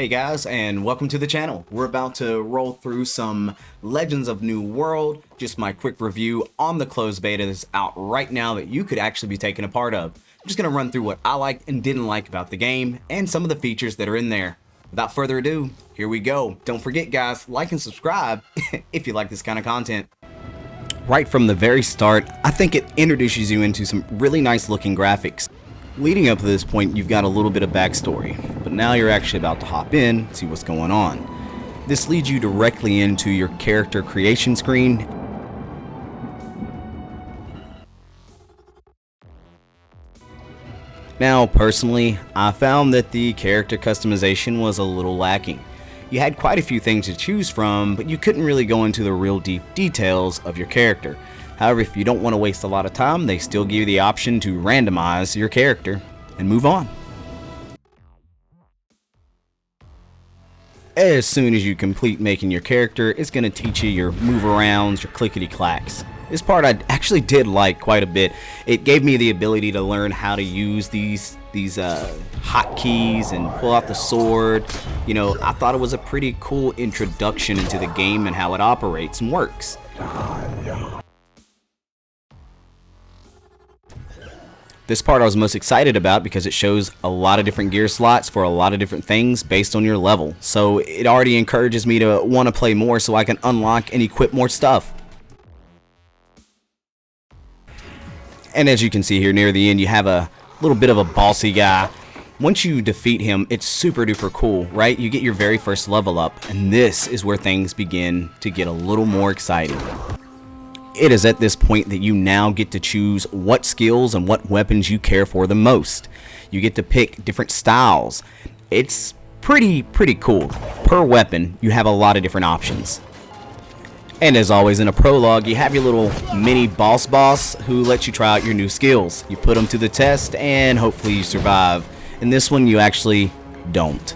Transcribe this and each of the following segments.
Hey guys, and welcome to the channel. We're about to roll through some Legends of New World, just my quick review on the closed beta that's out right now that you could actually be taking a part of. I'm just going to run through what I liked and didn't like about the game and some of the features that are in there. Without further ado, here we go. Don't forget guys, like and subscribe if you like this kind of content. Right from the very start, I think it introduces you into some really nice looking graphics. Leading up to this point, you've got a little bit of backstory, but now you're actually about to hop in, see what's going on. This leads you directly into your character creation screen. Now, personally, I found that the character customization was a little lacking. You had quite a few things to choose from, but you couldn't really go into the real deep details of your character. However, if you don't want to waste a lot of time, they still give you the option to randomize your character and move on. As soon as you complete making your character, it's going to teach you your move arounds, your clickety clacks. This part I actually did like quite a bit. It gave me the ability to learn how to use these hotkeys and pull out the sword. You know, I thought it was a pretty cool introduction into the game and how it operates and works. This part I was most excited about because it shows a lot of different gear slots for a lot of different things based on your level. So it already encourages me to want to play more so I can unlock and equip more stuff. And as you can see here near the end, you have a little bit of a bossy guy. Once you defeat him, it's super duper cool, right? You get your very first level up, and this is where things begin to get a little more exciting. It is at this point that you now get to choose what skills and what weapons you care for the most. You get to pick different styles. It's pretty cool. Per weapon, you have a lot of different options. And as always in a prologue, you have your little mini boss who lets you try out your new skills. You put them to the test and hopefully you survive. In this one, you actually don't.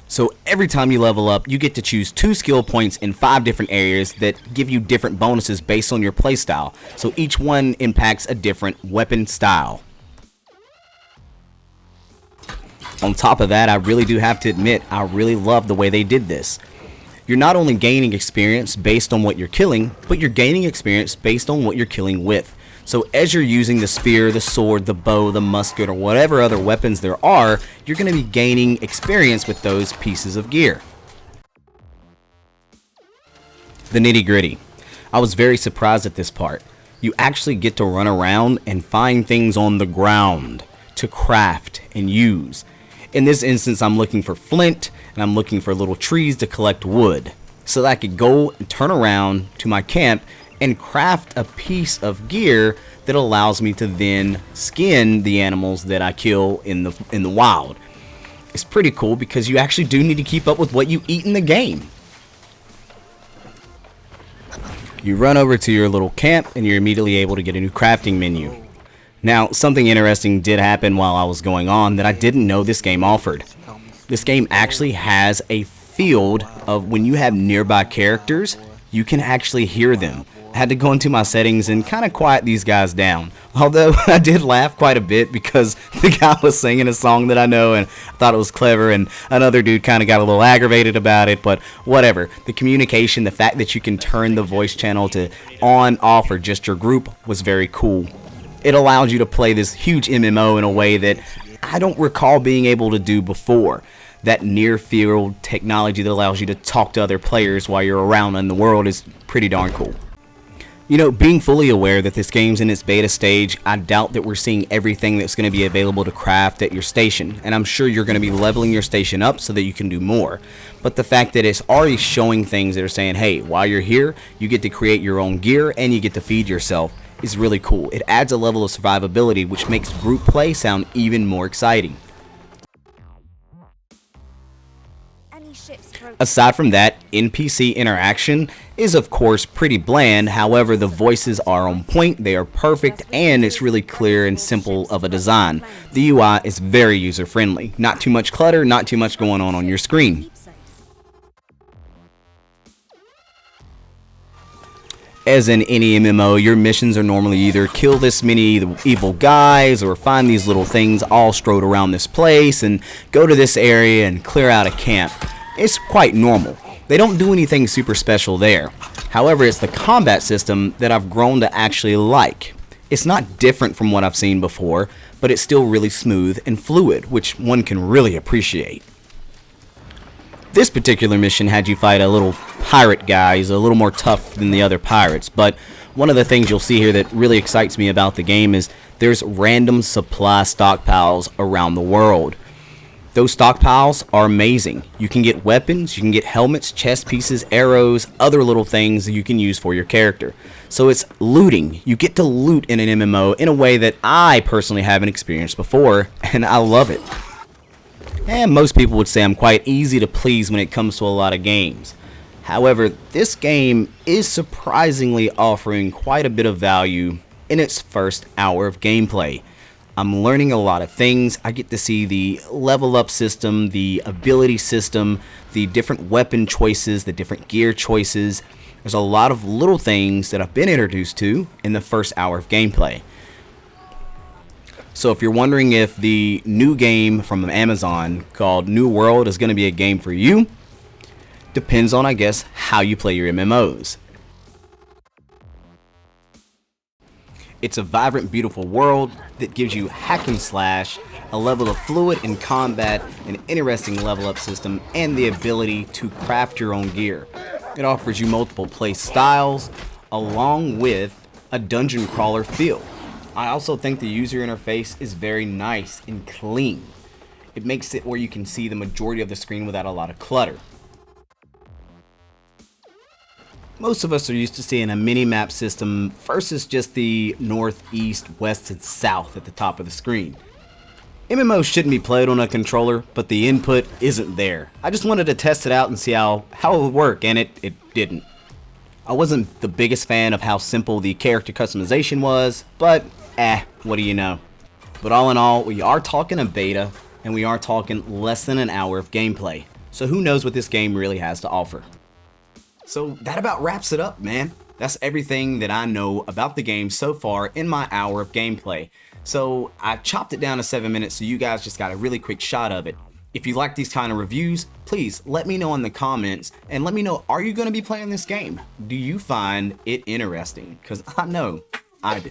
So every time you level up, you get to choose 2 skill points in 5 different areas that give you different bonuses based on your playstyle. So each one impacts a different weapon style. On top of that, I really do have to admit, I really love the way they did this. You're not only gaining experience based on what you're killing, but you're gaining experience based on what you're killing with. So as you're using the spear, the sword, the bow, the musket, or whatever other weapons there are, you're going to be gaining experience with those pieces of gear. The nitty-gritty. I was very surprised at this part. You actually get to run around and find things on the ground to craft and use. In this instance, I'm looking for flint, and I'm looking for little trees to collect wood, so that I could go and turn around to my camp and craft a piece of gear that allows me to then skin the animals that I kill in the wild. It's pretty cool because you actually do need to keep up with what you eat in the game. You run over to your little camp and you're immediately able to get a new crafting menu. Now, something interesting did happen while I was going on that I didn't know this game offered. This game actually has a field of when you have nearby characters, you can actually hear them. I had to go into my settings and kind of quiet these guys down. Although I did laugh quite a bit because the guy was singing a song that I know and I thought it was clever, and another dude kind of got a little aggravated about it, but whatever. The communication, the fact that you can turn the voice channel to on, off, or just your group was very cool. It allows you to play this huge MMO in a way that I don't recall being able to do before. That near field technology that allows you to talk to other players while you're around in the world is pretty darn cool. You know, being fully aware that this game's in its beta stage, I doubt that we're seeing everything that's going to be available to craft at your station, and I'm sure you're going to be leveling your station up so that you can do more. But the fact that it's already showing things that are saying, hey, while you're here, you get to create your own gear and you get to feed yourself is really cool. It adds a level of survivability which makes group play sound even more exciting. Aside from that, NPC interaction is of course pretty bland. However, the voices are on point, they are perfect, and it's really clear and simple of a design. The UI is very user friendly. Not too much clutter, not too much going on your screen. As in any MMO, your missions are normally either kill this many evil guys or find these little things all strode around this place and go to this area and clear out a camp. It's quite normal. They don't do anything super special there. However, it's the combat system that I've grown to actually like. It's not different from what I've seen before, but it's still really smooth and fluid, which one can really appreciate. This particular mission had you fight a little pirate guy. He's a little more tough than the other pirates, but one of the things you'll see here that really excites me about the game is there's random supply stockpiles around the world. Those stockpiles are amazing. You can get weapons, you can get helmets, chest pieces, arrows, other little things that you can use for your character. So it's looting. You get to loot in an MMO in a way that I personally haven't experienced before, and I love it. And most people would say I'm quite easy to please when it comes to a lot of games. However, this game is surprisingly offering quite a bit of value in its first hour of gameplay. I'm learning a lot of things. I get to see the level up system, the ability system, the different weapon choices, the different gear choices. There's a lot of little things that I've been introduced to in the first hour of gameplay. So if you're wondering if the new game from Amazon called New World is going to be a game for you, depends on, I guess, how you play your MMOs. It's a vibrant, beautiful world that gives you hack and slash, a level of fluid in combat, an interesting level up system, and the ability to craft your own gear. It offers you multiple play styles, along with a dungeon crawler feel. I also think the user interface is very nice and clean. It makes it where you can see the majority of the screen without a lot of clutter. Most of us are used to seeing a mini-map system versus just the north, east, west, and south at the top of the screen. MMOs shouldn't be played on a controller, but the input isn't there. I just wanted to test it out and see how it would work, and it didn't. I wasn't the biggest fan of how simple the character customization was, but what do you know? But all in all, we are talking a beta, and we are talking less than an hour of gameplay. So who knows what this game really has to offer. So that about wraps it up, man. That's everything that I know about the game so far in my hour of gameplay. So I chopped it down to 7 minutes so you guys just got a really quick shot of it. If you like these kind of reviews, please let me know in the comments and let me know, are you going to be playing this game? Do you find it interesting? Because I know I do.